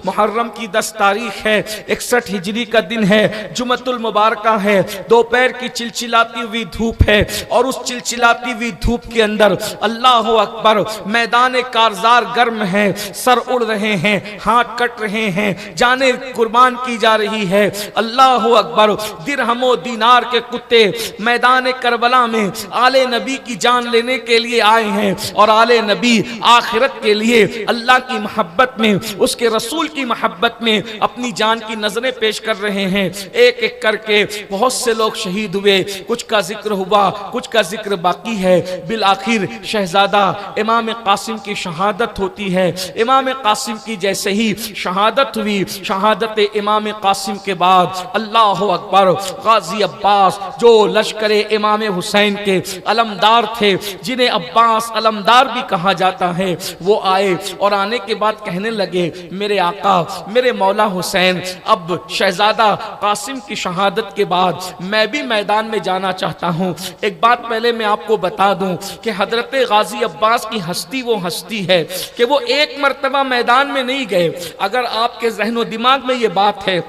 محرم کی 10 تاریخ ہے، 61 ہجری کا دن ہے، جمعۃ المبارکہ ہے، دوپہر کی چلچلاتی ہوئی دھوپ ہے، اور اس چلچلاتی ہوئی دھوپ کے اندر اللہ اکبر میدان کارزار گرم ہے، سر اڑ رہے ہیں، ہاتھ کٹ رہے ہیں، جانیں قربان کی جا رہی ہے۔ اللہ اکبر، درہم و دینار کے کتے میدان کربلا میں آل نبی کی جان لینے کے لیے آئے ہیں، اور آل نبی آخرت کے لیے اللہ کی محبت میں، اس کے رسول کی محبت میں اپنی جان کی نظریں پیش کر رہے ہیں۔ ایک ایک کر کے بہت سے لوگ شہید ہوئے، کچھ کا ذکر ہوا، کچھ کا ذکر باقی ہے۔ بالآخر شہزادہ امام قاسم کی شہادت ہوتی ہے۔ امام قاسم کی جیسے ہی شہادت ہوئی، شہادت امام قاسم کے بعد اللہ اکبر، غازی عباس جو لشکر امام حسین کے علمدار تھے، جنہیں عباس علمدار بھی کہا جاتا ہے، وہ آئے، اور آنے کے بعد کہنے لگے میرے آقا، میرے مولا حسین، اب شہزادہ قاسم کی شہادت کے بعد میں بھی میدان میں جانا چاہتا ہوں۔ ایک بات پہلے میں آپ کو بتا دوں کہ حضرت غازی عباس کی ہستی وہ ہستی ہے کہ وہ ایک مرتبہ میدان میں نہیں گئے۔ اگر آپ کے ذہن و دماغ میں یہ بات ہے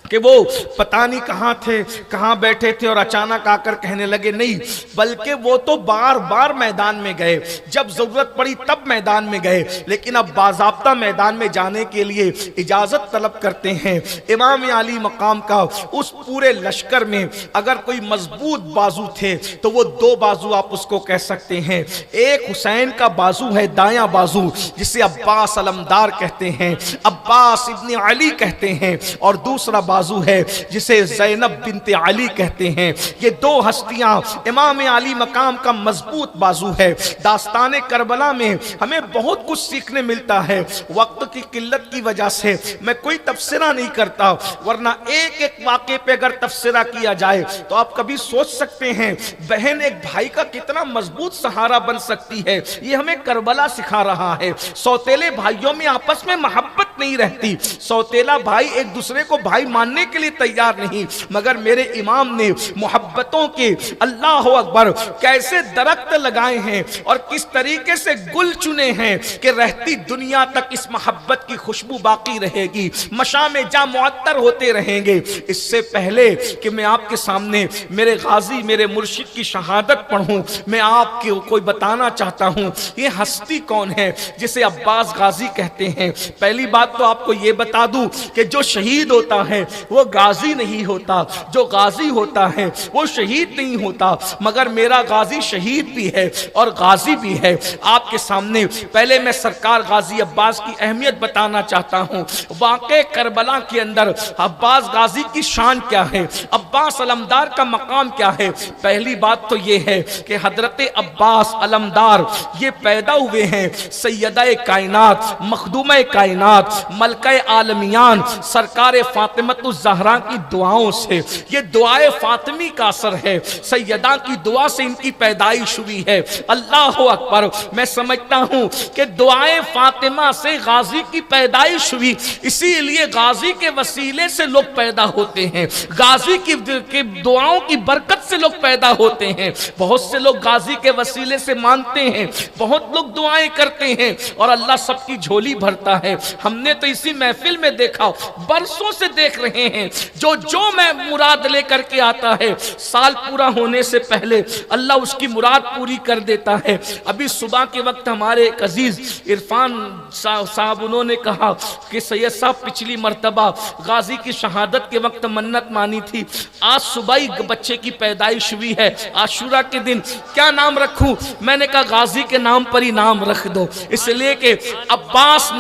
کہ وہ پتہ نہیں کہاں تھے، کہاں بیٹھے تھے اور اچانک آ کر کہنے لگے، نہیں، بلکہ وہ تو بار بار میدان میں گئے، جب ضرورت پڑی تب میدان میں گئے، لیکن اب باضابطہ میدان میں جانے کے لیے اجازت طلب کرتے ہیں۔ امام علی مقام کا اس پورے لشکر میں اگر کوئی مضبوط بازو تھے تو وہ 2 بازو آپ اس کو کہہ سکتے ہیں۔ ایک حسین کا بازو ہے، دایاں بازو، جسے عباس علمدار کہتے ہیں، عباس ابن علی کہتے ہیں، اور دوسرا بازو ہے جسے زینب بنت علی کہتے ہیں۔ یہ 2 ہستیاں امام علی مقام کا مضبوط بازو ہے۔ داستان کربلا میں ہمیں بہت کچھ سیکھنے ملتا ہے۔ وقت کی قلت کی وجہ سے میں کوئی تبصرہ نہیں کرتا، ورنہ ایک ایک واقعے پہ اگر تبصرہ کیا جائے تو آپ کبھی سوچ سکتے ہیں بہن ایک بھائی کا کتنا مضبوط سہارا بن سکتی ہے۔ یہ ہمیں کربلا سکھا رہا ہے۔ سوتیلے بھائیوں میں آپس میں محبت نہیں رہتی، سوتیلا بھائی ایک دوسرے کو بھائی ماننے کے لیے تیار نہیں، مگر میرے امام نے محبتوں کے اللہ اکبر کیسے درخت لگائے ہیں اور کس طریقے سے گل چنے ہیں کہ رہتی دنیا تک اس محبت کی خوشبو باقی رہے گی، مشام جاں معطر ہوتے رہیں گے۔ اس سے پہلے کہ میں آپ کے سامنے میرے غازی، میرے مرشد کی شہادت پڑھوں، میں آپ کو کوئی بتانا چاہتا ہوں یہ ہستی کون ہے جسے عباس غازی کہتے ہیں۔ پہلی بات تو آپ کو یہ بتا دوں کہ جو شہید ہوتا ہے وہ غازی نہیں ہوتا، جو غازی ہوتا ہے وہ شہید نہیں ہوتا، مگر میرا غازی شہید بھی ہے اور غازی بھی ہے۔ آپ کے سامنے پہلے میں سرکار غازی عباس کی اہمیت بتانا چاہتا ہوں۔ واقع کربلا کے اندر عباس غازی کی شان کیا ہے، عباس علمدار کا مقام کیا ہے۔ پہلی بات تو یہ ہے کہ حضرت عباس علمدار یہ پیدا ہوئے ہیں سیدہ کائنات، مخدومہ کائنات، ملکہ عالمیان سرکار فاطمہ الزہرا کی دعاؤں سے۔ یہ دعائے فاطمی کا اثر ہے، سیدہ کی دعا سے ان کی پیدائش ہوئی ہے۔ اللہ اکبر، میں سمجھتا ہوں کہ دعائے فاطمہ سے غازی کی پیدائش ہوئی، اسی لیے غازی کے وسیلے سے لوگ پیدا ہوتے ہیں، غازی کی دعاؤں کی برکت سے لوگ پیدا ہوتے ہیں۔ بہت سے لوگ غازی کے وسیلے سے مانتے ہیں، بہت لوگ دعائیں کرتے ہیں اور اللہ سب کی جھولی بھرتا ہے۔ ہم نے تو اسی محفل میں دیکھا، برسوں سے دیکھ رہے ہیں، جو میں مراد لے کر کے آتا ہے سال پورا ہونے سے پہلے اللہ اس کی مراد پوری کر دیتا ہے۔ ابھی صبح کے وقت ہمارے ایک عزیز عرفان صاحب انہوں نے کہا کہ سید صاحب پچھلی مرتبہ غازی کی شہادت کے وقت منت مانی تھی، آج صبح ہی بچے کی پیدائش ہوئی ہے، عاشورہ کے دن کیا نام رکھوں؟ میں نے کہا غازی کے نام پر ہی نام رکھ دو، اس لیے کہ عباس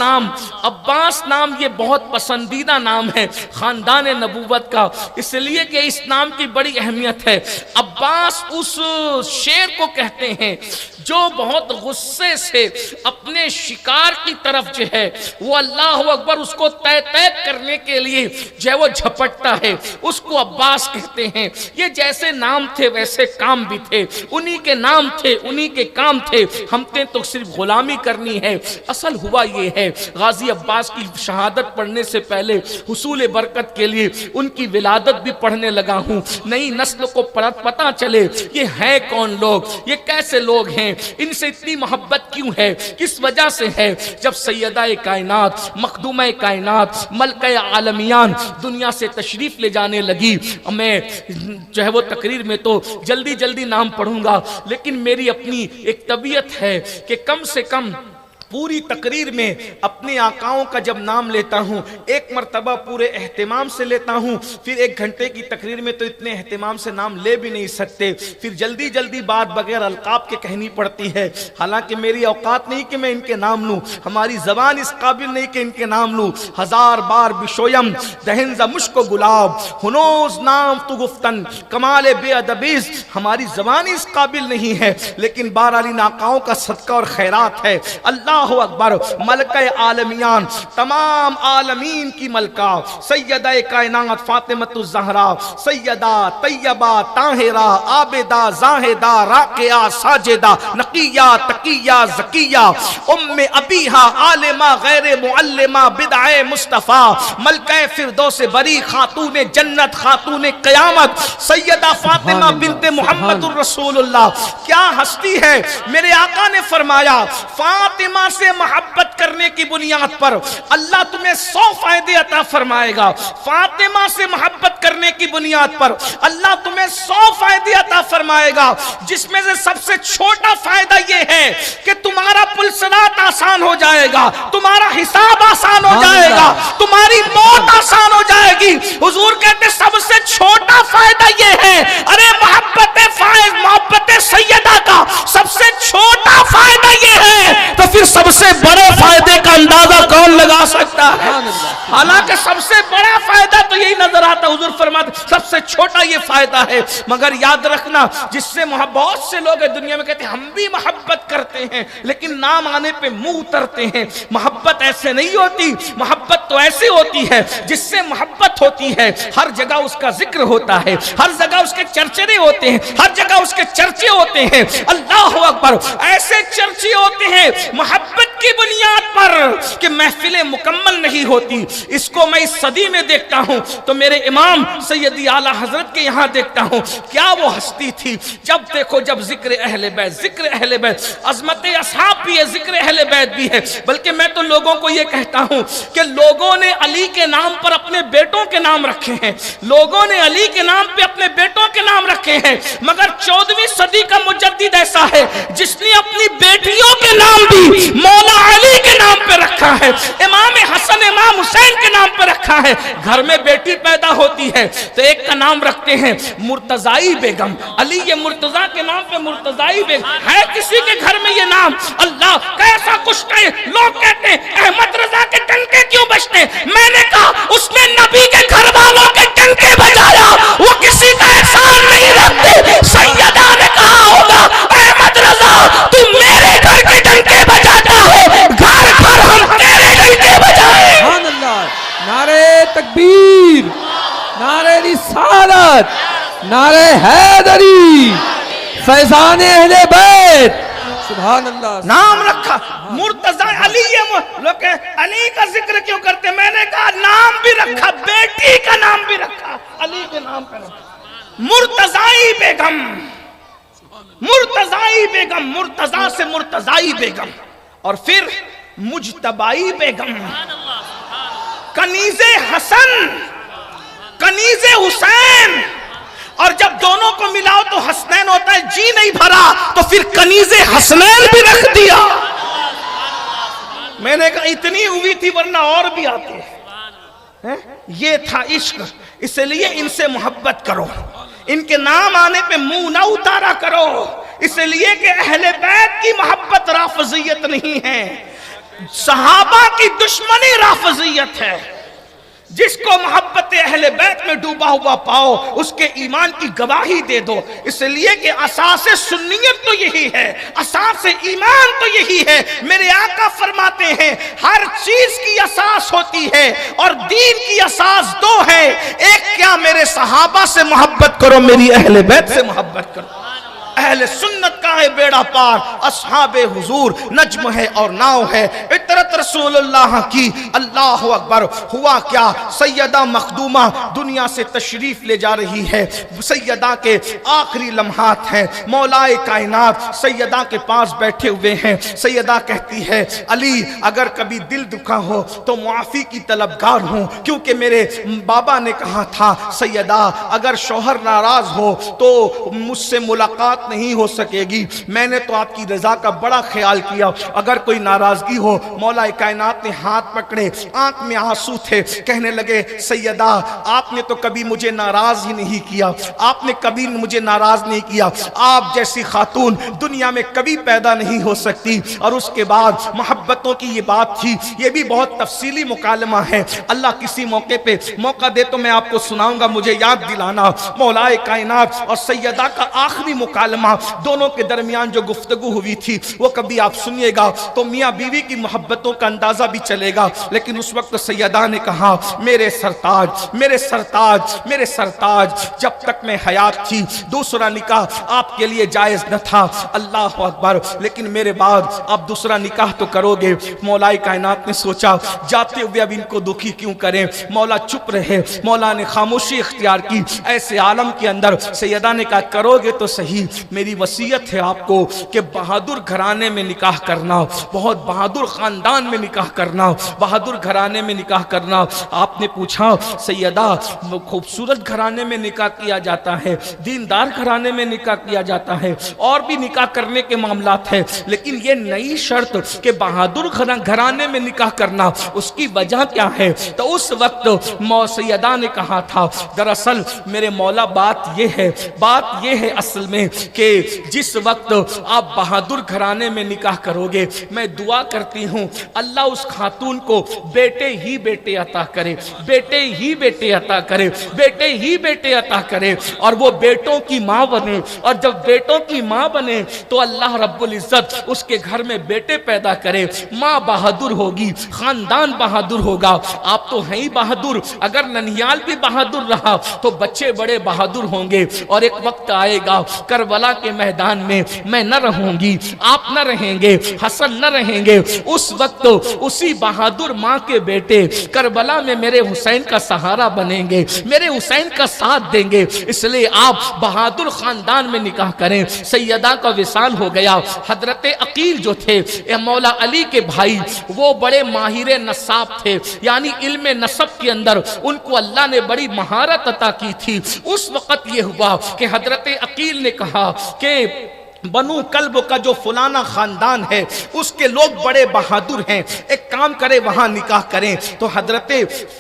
نام یہ بہت پسندیدہ نام ہے خاندان نبوت کا، اس لیے کہ اس نام کی بڑی اہمیت ہے۔ عباس اس شیر کو کہتے ہیں جو بہت غصے سے اپنے شکار کی طرف جو ہے وہ اللہ اکبر اس کو طے کرنے کے لیے جو ہے وہ جھپٹتا ہے، اس کو عباس کہتے ہیں۔ یہ جیسے نام تھے ویسے کام بھی تھے، انہی کے نام تھے انہی کے کام تھے، ہم نے تو صرف غلامی کرنی ہے۔ اصل ہوا یہ ہے غازی عباس کی شہادت پڑھنے سے پہلے حصول برکت کے لیے ان کی ولادت بھی پڑھنے لگا ہوں، نئی نسل کو پتہ چلے یہ ہیں کون لوگ، یہ کیسے لوگ ہیں۔ ہیں ان سے اتنی محبت کیوں ہے، کس وجہ سے ہے؟ جب سیدہ کائنات مخدومہ کائنات ملکہ عالمیان دنیا سے تشریف لے جانے لگی، میں جو ہے وہ تقریر میں تو جلدی جلدی نام پڑھوں گا، لیکن میری اپنی ایک طبیعت ہے کہ کم سے کم پوری تقریر میں اپنے آقاؤں کا جب نام لیتا ہوں ایک مرتبہ پورے اہتمام سے لیتا ہوں، پھر 1 گھنٹے کی تقریر میں تو اتنے اہتمام سے نام لے بھی نہیں سکتے، پھر جلدی جلدی بات بغیر القاب کے کہنی پڑتی ہے، حالانکہ میری اوقات نہیں کہ میں ان کے نام لوں، ہماری زبان اس قابل نہیں کہ ان کے نام لوں، 1000 بار بشویم دہن ز مشک و گلاب ہنوز نام تو گفتن کمال بے ادبیز، ہماری زبان اس قابل نہیں ہے، لیکن بہرحال آقاؤں کا صدقہ اور خیرات ہے۔ اللہ اکبر، ملکہ عالمیان تمام عالمین کی ملکہ سیدہ کائنات فاطمۃ الزہرا، سیدہ طیبہ طاہرہ عابدہ زاہدہ راکعہ ساجدہ نقیہ تقیہ زکیہ ام ابیہا عالمہ غیر معلمہ بدعہ مصطفیٰ، ملکہ فردوس بری، خاتون جنت، خاتون قیامت، سیدہ فاطمہ بنت محمد الرسول اللہ۔ کیا ہستی ہے! میرے آقا نے فرمایا فاطمہ سے محبت کرنے کی بنیاد پر اللہ تمہیں 100 فائدے عطا فرمائے گا، فاطمہ سے محبت کرنے کی بنیاد پر اللہ تمہیں 100 فائدے عطا فرمائے گا، جس میں سے سب سے چھوٹا فائدہ یہ ہے کہ تمہارا پلسرات آسان ہو جائے گا، تمہارا حساب آسان ہو جائے گا، تمہاری موت آسان ہو جائے گی۔ حضور کہتے سب سے چھوٹا فائدہ یہ ہے، ارے محبت سیدہ کا سب سے چھوٹا فائدہ یہ ہے، تو پھر سب سے بڑے فائدے کا اندازہ کون لگا سکتا ہے؟ حالانکہ سب سے بڑا فائدہ تو یہی نظر آتا، حضور فرماتے سب سے چھوٹا یہ فائدہ ہے، مگر یاد رکھنا جس سے بہت سے لوگ دنیا میں کہتے ہیں ہم بھی محبت کرتے ہیں، لیکن نام آنے پہ منہ اترتے ہیں۔ محبت ایسے نہیں ہوتی، محبت تو ایسے ہوتی ہے جس سے محبت ہوتی ہے ہر جگہ اس کا ذکر ہوتا ہے، ہر جگہ اس کے چرچے ہوتے ہیں، ہر جگہ اس کے چرچے ہوتے ہیں۔ اللہ اکبر، ایسے چرچے ہوتے ہیں محبت کی بنیاد پر کہ محفلیں مکمل نہیں ہوتی۔ اس کو میں اس صدی میں دیکھتا ہوں تو میرے امام سیدی اعلیٰ حضرت کے یہاں دیکھتا ہوں، کیا وہ ہستی تھی! جب دیکھو جب ذکر اہل بیت، ذکر اہل بیت، عظمت اصحاب بھی ہے، ذکر اہل بیت بھی ہے، بلکہ میں تو لوگوں کو یہ کہتا ہوں کہ لوگوں نے علی کے نام پر اپنے بیٹوں کے نام رکھے ہیں، لوگوں نے علی کے نام پہ اپنے بیٹوں کے نام رکھے ہیں، مگر 14ویں صدی کا مجدد ایسا ہے جس نے اپنی بیٹیوں کے نام بھی مولا علی کے نام پہ رکھا ہے، امام حسن امام حسین کے نام پہ رکھا ہے۔ گھر میں بیٹی پیدا ہوتی ہے تو ایک کا نام رکھتے ہیں مرتضائی بیگم، علی یہ مرتضی کے نام پہ مرتضائی بیگم ہے، کسی کے گھر میں یہ نام اللہ کیسا کچھ کہے، لوگ کہتے ہیں احمد رضا کے ٹنکے کیوں بجتے، میں نے کہا اس نے نبی کے گھر والوں کے ٹنکے بجایا، وہ کسی کا احسان نہیں رکھتے۔ سیدہ نے کہا ہوگا احمد رضا تم میرے گھر کے ٹنکے بجاتا ہے، گھر گھر ہم تیرے ٹنکے بجائیں۔ سبحان اللہ، نعرہ تکبیر، نعرہ رسالت، نعرہ حیدری، فیضان اہل بیت، سبحان اللہ۔ نام رکھا مرتضی علی، لوگ علی کا ذکر کیوں کرتے، میں نے کہا نام بھی رکھا، بیٹی کا نام بھی رکھا، علی کے نام پر مرتضائی بیگم، مرتضائی بیگم، مرتضی سے مرتضائی بیگم، اور پھر مجتبائی بیگم، کنیز حسن، کنیز حسین، اور جب دونوں کو ملاؤ تو حسنین ہوتا ہے، جی نہیں بھرا تو پھر کنیز حسنین بھی رکھ دیا۔ میں نے کہا اتنی ہوئی تھی ورنہ اور بھی آتے ہیں۔ یہ تھا عشق، اس لیے ان سے محبت کرو، ان کے نام آنے پہ منہ نہ اتارا کرو، اس لیے کہ اہل بیت کی محبت رافضیت نہیں ہے، صحابہ کی دشمنی رافضیت ہے۔ جس کو محبت اہل بیت میں ڈوبا ہوا پاؤ اس کے ایمان کی گواہی دے دو، اس لیے کہ اساس سنیت تو یہی ہے، اساس ایمان تو یہی ہے۔ میرے آقا فرماتے ہیں ہر چیز کی اساس ہوتی ہے اور دین کی اساس 2 ہے، ایک کیا میرے صحابہ سے محبت کرو، میری اہل بیت سے محبت کرو۔ اہل سنت کا ہے بیڑا پار، اصحاب حضور نجم ہے اور ناؤ ہے، اطرت رسول اللہ کی۔ اللہ اکبر۔ ہوا کیا، سیدہ مخدومہ دنیا سے تشریف لے جا رہی ہے، سیدہ کے آخری لمحات ہیں، مولائے کائنات سیدہ کے پاس بیٹھے ہوئے ہیں۔ سیدہ کہتی ہے علی اگر کبھی دل دکھا ہو تو معافی کی طلبگار ہوں، کیونکہ میرے بابا نے کہا تھا سیدہ اگر شوہر ناراض ہو تو مجھ سے ملاقات نہیں ہو سکے گی، میں نے تو آپ کی رضا کا بڑا خیال کیا، اگر کوئی ناراضگی ہو۔ مولا کائنات نے ہاتھ پکڑے، آنکھ میں آنسو تھے، کہنے لگے سیدہ آپ نے تو کبھی مجھے ناراض ہی نہیں کیا، آپ نے کبھی مجھے ناراض نہیں کیا، آپ جیسی خاتون دنیا میں کبھی پیدا نہیں ہو سکتی۔ اور اس کے بعد محبتوں کی یہ بات تھی، یہ بھی بہت تفصیلی مکالمہ ہے، اللہ کسی موقع پہ موقع دے تو میں آپ کو سناؤں گا، مجھے یاد دلانا۔ مولا کائنات اور سیدہ کا آخری مکالمہ، دونوں کے درمیان جو گفتگو ہوئی تھی وہ کبھی آپ سنیے گا تو میاں بیوی کی محبتوں کا اندازہ بھی چلے گا۔ لیکن اس وقت سیدہ نے کہا میرے سرتاج، میرے سرتاج، میرے سرتاج، جب تک میں حیات تھی دوسرا نکاح آپ کے لیے جائز نہ تھا، اللہ اکبر، لیکن میرے بعد آپ دوسرا نکاح تو کرو گے۔ مولا کائنات نے سوچا جاتے ہوئے اب ان کو دکھی کیوں کریں، مولا چپ رہے، مولا نے خاموشی اختیار کی۔ ایسے عالم کے اندر سیدہ نے کہا کرو گے تو صحیح، میری وصیت ہے آپ کو کہ بہادر گھرانے میں نکاح کرنا، بہت بہادر خاندان میں نکاح کرنا، بہادر گھرانے میں نکاح کرنا۔ آپ نے پوچھا سیدہ خوبصورت گھرانے میں نکاح کیا جاتا ہے، دیندار گھرانے میں نکاح کیا جاتا ہے، اور بھی نکاح کرنے کے معاملات ہیں، لیکن یہ نئی شرط کہ بہادر گھرانے میں نکاح کرنا، اس کی وجہ کیا ہے؟ تو اس وقت سیدہ نے کہا تھا دراصل میرے مولا بات یہ ہے اصل میں کہ جس وقت آپ بہادر گھرانے میں نکاح کرو گے میں دعا کرتی ہوں اللہ اس خاتون کو بیٹے ہی بیٹے عطا کرے، بیٹے ہی بیٹے عطا کرے، بیٹے ہی بیٹے عطا کرے، اور وہ بیٹوں کی ماں بنے، اور جب بیٹوں کی ماں بنے تو اللہ رب العزت اس کے گھر میں بیٹے پیدا کرے، ماں بہادر ہوگی، خاندان بہادر ہوگا۔ آپ تو ہیں ہی بہادر، اگر ننیال بھی بہادر رہا تو بچے بڑے بہادر ہوں گے، اور ایک وقت آئے گا کربلا کے میدان میں میں نہ رہوں گی، آپ نہ رہیں گے، حسن نہ رہیں گے، اس وقت اسی بہادر ماں کے بیٹے کربلا میں میرے حسین کا سہارا بنیں گے، میرے حسین کا ساتھ دیں گے، اس لیے آپ بہادر خاندان میں نکاح کریں۔ سیدہ کا وصال ہو گیا۔ حضرت عقیل جو تھے مولا علی کے بھائی، وہ بڑے ماہر نصاب تھے، یعنی علم نسب کے اندر ان کو اللہ نے بڑی مہارت عطا کی تھی۔ اس وقت یہ ہوا کہ حضرت عقیل نے کہا کہ بنو کلب کا جو فلانا خاندان ہے اس کے لوگ بڑے بہادر ہیں، ایک کام کرے وہاں نکاح کریں۔ تو حضرت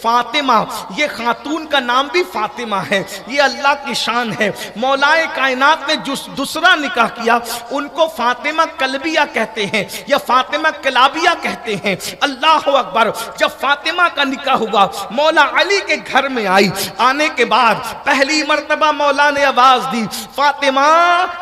فاطمہ، یہ خاتون کا نام بھی فاطمہ ہے، یہ اللہ کی شان ہے، مولائے کائنات نے جو دوسرا نکاح کیا ان کو فاطمہ کلبیہ کہتے ہیں یا فاطمہ کلابیہ کہتے ہیں۔ اللہ اکبر۔ جب فاطمہ کا نکاح ہوا مولا علی کے گھر میں آئی، آنے کے بعد پہلی مرتبہ مولا نے آواز دی فاطمہ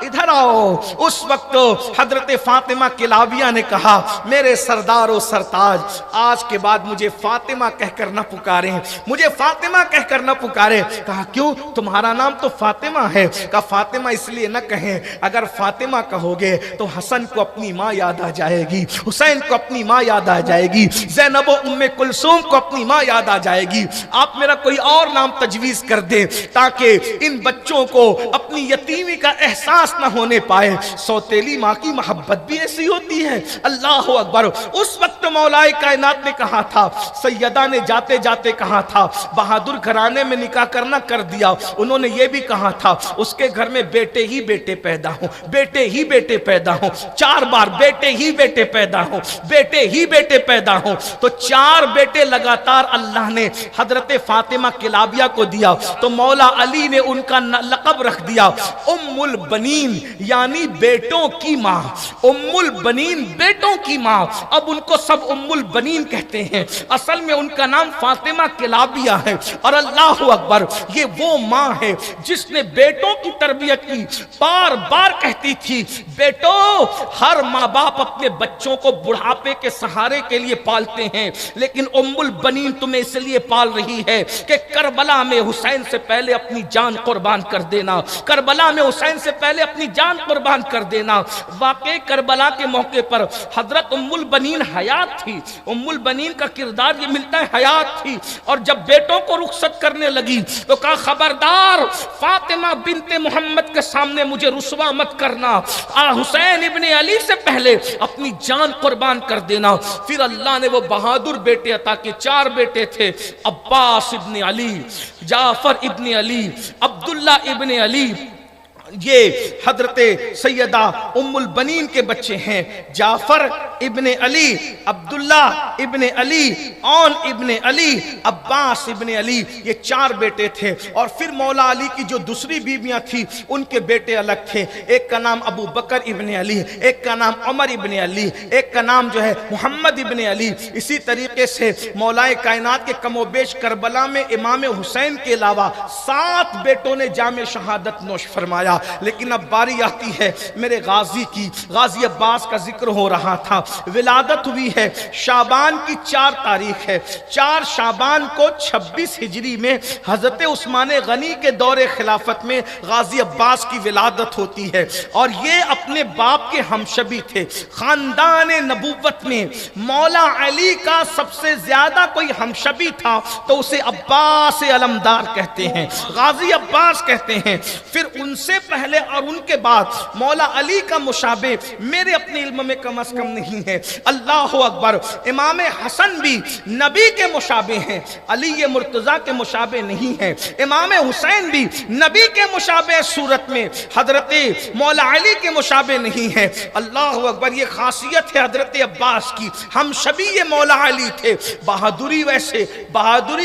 ادھر آؤ۔ اس وقت حضرت فاطمہ کلابیہ نے کہا میرے سردار و سرتاج آج کے بعد مجھے فاطمہ کہہ کر نہ پکاریں، مجھے فاطمہ کہہ کر نہ پکاریں۔ کہا کیوں؟ تمہارا نام تو فاطمہ ہے۔ کہا فاطمہ اس لیے نہ کہیں، اگر فاطمہ کہو گے تو حسن کو اپنی ماں یاد آ جائے گی، حسین کو اپنی ماں یاد آ جائے گی، زینب و ام کلثوم کو اپنی ماں یاد آ جائے گی۔ آپ میرا کوئی اور نام تجویز کر دیں تاکہ ان بچوں کو اپنی یتیمی کا احساس نہ ہونے پائے۔ سوتیلی ماں کی محبت بھی ایسی ہوتی ہے۔ اللہ اکبر۔ اس وقت مولا کائنات نے کہا تھا، سیدہ نے جاتے جاتے کہا تھا بہادر گھرانے میں نکاح کرنا کر دیا، انہوں نے یہ بھی کہا تھا اس کے گھر میں بیٹے ہی بیٹے پیدا ہوں، بیٹے ہی بیٹے پیدا ہوں، 4 بار بیٹے ہی بیٹے پیدا ہوں، بیٹے ہی بیٹے پیدا ہوں۔ تو 4 بیٹے لگاتار اللہ نے حضرت فاطمہ کلابیہ کو دیا، تو مولا علی نے ان کا لقب رکھ دیا ام البنین، یعنی بیٹوں کی ماں، ام البنین بیٹوں کی ماں۔ اب ان کو سب ام البنین کہتے ہیں، اصل میں ان کا نام فاطمہ کلابیہ ہے۔ اور اللہ اکبر، یہ وہ ماں ہے جس نے بیٹوں کی تربیت کی، بار بار کہتی تھی بیٹو، ہر ماں باپ اپنے بچوں کو بڑھاپے کے سہارے کے لیے پالتے ہیں، لیکن ام البنین تمہیں اس لیے پال رہی ہے کہ کربلا میں حسین سے پہلے اپنی جان قربان کر دینا، کربلا میں حسین سے پہلے اپنی جان قربان قربان کر دینا۔ واقع کربلا کے موقع پر حضرت ام البنین حیات تھی، ام البنین کا کردار یہ ملتا ہے حیات تھی، اور جب بیٹوں کو رخصت کرنے لگی تو کہا خبردار فاطمہ بنت محمد کے سامنے مجھے رسوا مت کرنا، حسین ابن علی سے پہلے اپنی جان قربان کر دینا۔ پھر اللہ نے وہ بہادر بیٹے عطا کیے، 4 بیٹے تھے، عباس ابن علی، جعفر ابن علی، عبداللہ ابن علی، یہ حضرت سیدہ ام البنین کے بچے ہیں، جعفر ابن علی، عبداللہ ابن علی، اون ابن علی، عباس ابن علی، یہ 4 بیٹے تھے۔ اور پھر مولا علی کی جو دوسری بیویاں تھیں ان کے بیٹے الگ تھے، ایک کا نام ابو بکر ابن علی، ایک کا نام عمر ابن علی، ایک کا نام جو ہے محمد ابن علی۔ اسی طریقے سے مولا کائنات کے کم و بیش کربلا میں امام حسین کے علاوہ 7 بیٹوں نے جام شہادت نوش فرمایا۔ لیکن اب باری آتی ہے میرے غازی کی، غازی عباس کا ذکر ہو رہا تھا، ولادت ہوئی ہے شعبان کی 4 تاریخ ہے، 4 شعبان کو 26 ہجری میں حضرت عثمان غنی کے دور خلافت میں غازی عباس کی ولادت ہوتی ہے، اور یہ اپنے باپ کے ہمشبی تھے۔ خاندان نبوت میں مولا علی کا سب سے زیادہ کوئی ہمشبی تھا تو اسے عباس علمدار کہتے ہیں، غازی عباس کہتے ہیں۔ پھر ان سے پہلے اور ان کے بعد مولا علی کا مشابہ میرے اپنے علم میں کم از کم نہیں ہے۔ اللہ اکبر، امام حسن بھی نبی کے مشابہ ہیں، علی مرتضیٰ کے مشابہ نہیں ہیں۔ امام حسین بھی نبی کے مشابہ صورت میں حضرت مولا علی کے مشابہ نہیں ہیں۔ اللہ اکبر، یہ خاصیت ہے حضرت عباس کی، ہم شبیہ مولا علی تھے۔ بہادری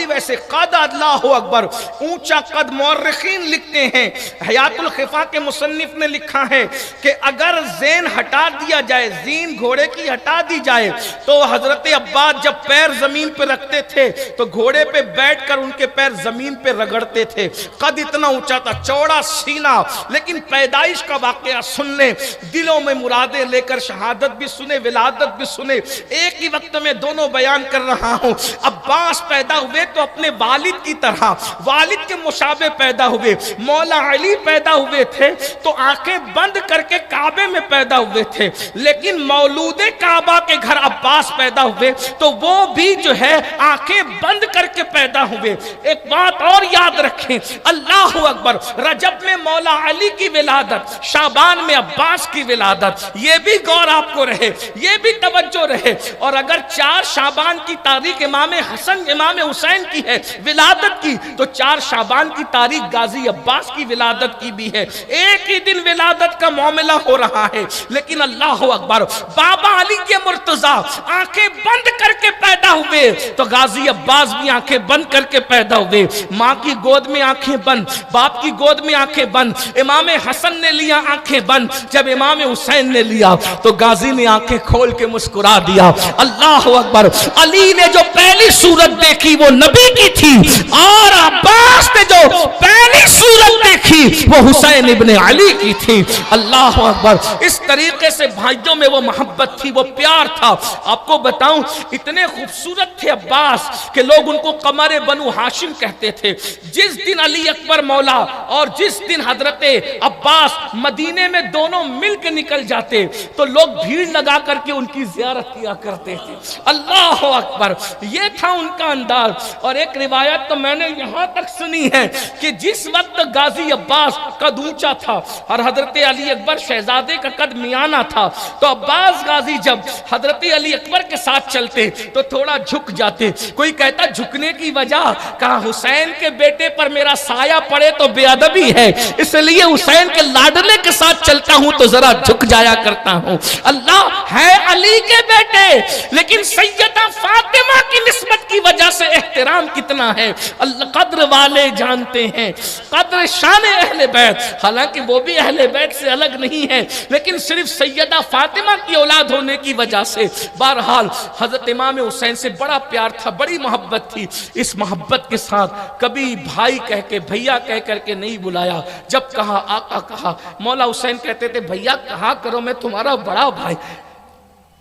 ویسے قد، اللہ اکبر، اونچا قد۔ مورخین لکھتے ہیں، حیات الخفا کے مصنف نے لکھا ہے کہ اگر زین ہٹا دیا جائے، زین گھوڑے کی ہٹا دی جائے، تو حضرت عباس جب پیر زمین پہ رکھتے تھے تو گھوڑے پہ بیٹھ کر ان کے پیر زمین پہ رگڑتے تھے۔ قد اتنا اونچا تھا، چوڑا سینہ۔ لیکن پیدائش کا واقعہ سننے، دلوں میں مرادیں لے کر شہادت بھی سنے، ولادت بھی سنے، ایک ہی وقت میں دونوں بیان کر رہا ہوں۔ عباس پیدا ہوئے تو اپنے والد کی طرح، والد کے مشابہ پیدا ہوئے۔ مولا علی پیدا ہوئے تھے تو آنکھیں بند کر کے کعبے میں پیدا ہوئے تھے، لیکن مولود کعبہ کے گھر عباس پیدا ہوئے تو وہ بھی جو ہے آنکھیں بند کر کے پیدا ہوئے۔ ایک بات اور یاد رکھیں، اللہ اکبر، رجب میں مولا علی کی ولادت، شعبان میں عباس کی ولادت، یہ بھی غور آپ کو رہے، یہ بھی توجہ رہے۔ اور اگر 4 شعبان کی تاریخ امام حسن امام حسین کی ہے ولادت کی، تو 4 شعبان کی تاریخ غازی عباس کی ولادت کی بھی ہے۔ ایک ہی دن ولادت کا معاملہ ہو رہا ہے، لیکن اللہ اکبر، بابا علی کے مرتضیٰ آنکھیں بند کر کے پیدا ہوئے تو غازی عباس بھی آنکھیں بند کر کے پیدا ہوئے۔ ماں کی گود میں آنکھیں بند، باپ کی گود میں آنکھیں بند۔ امام حسن نے لیا آنکھیں بند، جب امام حسین نے لیا تو غازی نے آنکھیں کھول کے مسکرا دیا۔ اللہ اکبر، علی نے جو پہلی صورت دیکھی وہ نبی کی تھی، اور عباس نے جو پہلی صورت دیکھی وہ حسین ابن علی کی تھی۔ اللہ اکبر، اس طریقے سے بھائیوں میں وہ محبت تھی، وہ پیار تھا۔ آپ کو بتاؤں، اتنے خوبصورت تھے عباس کہ لوگ ان کو قمر بنو ہاشم کہتے تھے۔ جس دن علی اکبر مولا اور جس دن حضرت عباس مدینے میں دونوں مل کے نکل جاتے تو لوگ بھیڑ لگا کر کے ان کی زیارت کیا کرتے تھے۔ اللہ اکبر، یہ تھا ان کا انداز۔ اور ایک روایت تو میں نے یہاں تک سنی ہے کہ جس وقت غازی عباس قد اونچا تھا اور حضرت علی اکبر شہزادے کا قد میانہ تھا، تو عباس غازی جب حضرت علی اکبر کے ساتھ چلتے تو تھوڑا جھک جاتے۔ کوئی کہتا جھکنے کی وجہ، کہا حسین کے بیٹے پر میرا سایہ پڑے تو بے ادبی ہے، اس لیے حسین کے لاڈلے کے ساتھ چلتا ہوں تو ذرا جھک جایا کرتا ہوں۔ اللہ ہے علی کے بیٹے، لیکن سیدہ فاطمہ کی نسبت کی وجہ سے احترام کتنا ہے، اللہ قدر والے جانتے ہیں، قدر شان اہل بیت۔ حالانکہ وہ بھی اہل بیت سے الگ نہیں ہے، لیکن صرف سیدہ فاطمہ کی اولاد ہونے کی وجہ سے۔ بہرحال حضرت امام حسین سے بڑا پیار تھا، بڑی محبت تھی۔ اس محبت کے ساتھ کبھی بھائی کہہ کے، بھیا کہہ کر کے نہیں بلایا۔ جب کہا آقا کہا، مولا حسین کہتے تھے بھیا کہا کرو، میں تمہارا بڑا بھائی۔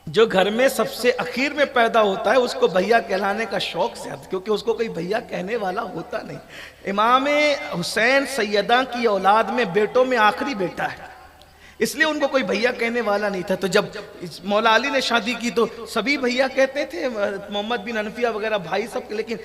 جو گھر میں سب سے اخیر میں پیدا ہوتا ہے اس کو بھیا کہلانے کا شوق زیادہ، کیونکہ اس کو کوئی بھیا کہنے والا ہوتا نہیں۔ امام حسین سیدہ کی اولاد میں بیٹوں میں آخری بیٹا ہے، اس لیے ان کو کوئی بھیا کہنے والا نہیں تھا. تو جب مولا علی نے شادی کی تو سبھی بھیا کہتے تھے, محمد بن حنفیہ وغیرہ بھائی سب, لیکن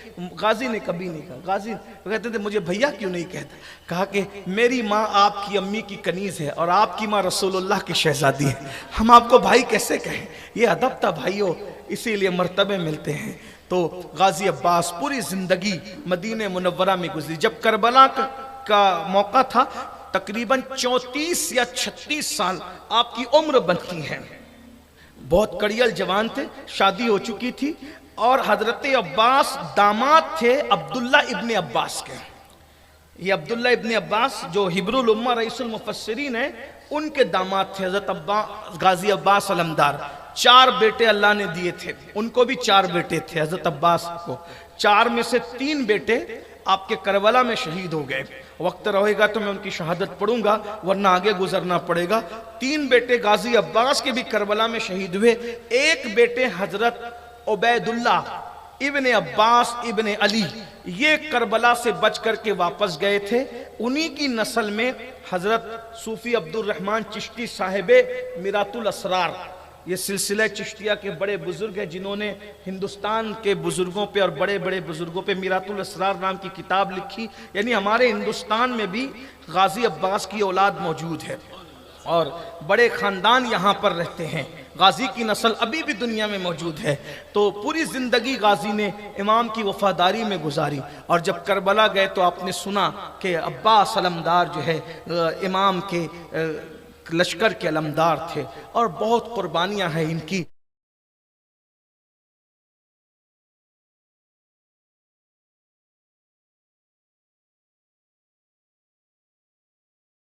غازی نے کبھی نہیں کہا. غازی کہتے تھے مجھے بھیا کیوں نہیں کہتا. کہا کہ میری ماں آپ کی امی کی کنیز ہے اور آپ کی ماں رسول اللہ کی شہزادی ہے, ہم آپ کو بھائی کیسے کہیں. یہ ادب تھا بھائیوں, اسی لیے مرتبے ملتے ہیں. تو غازی عباس پوری زندگی مدینہ منورہ میں گزری. جب کربلا کا موقع تھا تقریباً 34 یا 36 سال آپ کی عمر بنتی ہے. بہت کڑیل جوان تھے, شادی ہو چکی تھی, اور حضرت عباس داماد تھے عبداللہ ابن عباس کے. یہ عبداللہ ابن عباس جو حبر الامہ رئیس المفسرین ہیں, ان کے داماد تھے حضرت غازی عباس علمدار. 4 بیٹے اللہ نے دیے تھے, ان کو بھی 4 بیٹے تھے حضرت عباس کو. 4 میں سے 3 بیٹے آپ کے کربلا میں شہید ہو گئے. وقت رہے گا تو میں ان کی شہادت پڑھوں گا, ورنہ آگے گزرنا پڑے گا. 3 بیٹے غازی عباس کے بھی کربلا میں شہید ہوئے. ایک بیٹے حضرت عبیداللہ ابن عباس ابن علی, یہ کربلا سے بچ کر کے واپس گئے تھے. انہی کی نسل میں حضرت صوفی عبد الرحمن چشتی صاحب میرات الاسرار, یہ سلسلہ چشتیہ کے بڑے بزرگ ہیں جنہوں نے ہندوستان کے بزرگوں پہ اور بڑے بڑے بزرگوں پہ میرات الاسرار نام کی کتاب لکھی. یعنی ہمارے ہندوستان میں بھی غازی عباس کی اولاد موجود ہے اور بڑے خاندان یہاں پر رہتے ہیں. غازی کی نسل ابھی بھی دنیا میں موجود ہے. تو پوری زندگی غازی نے امام کی وفاداری میں گزاری, اور جب کربلا گئے تو آپ نے سنا کہ عباس علمدار جو ہے امام کے لشکر کے علمدار تھے, اور بہت قربانیاں ہیں ان کی.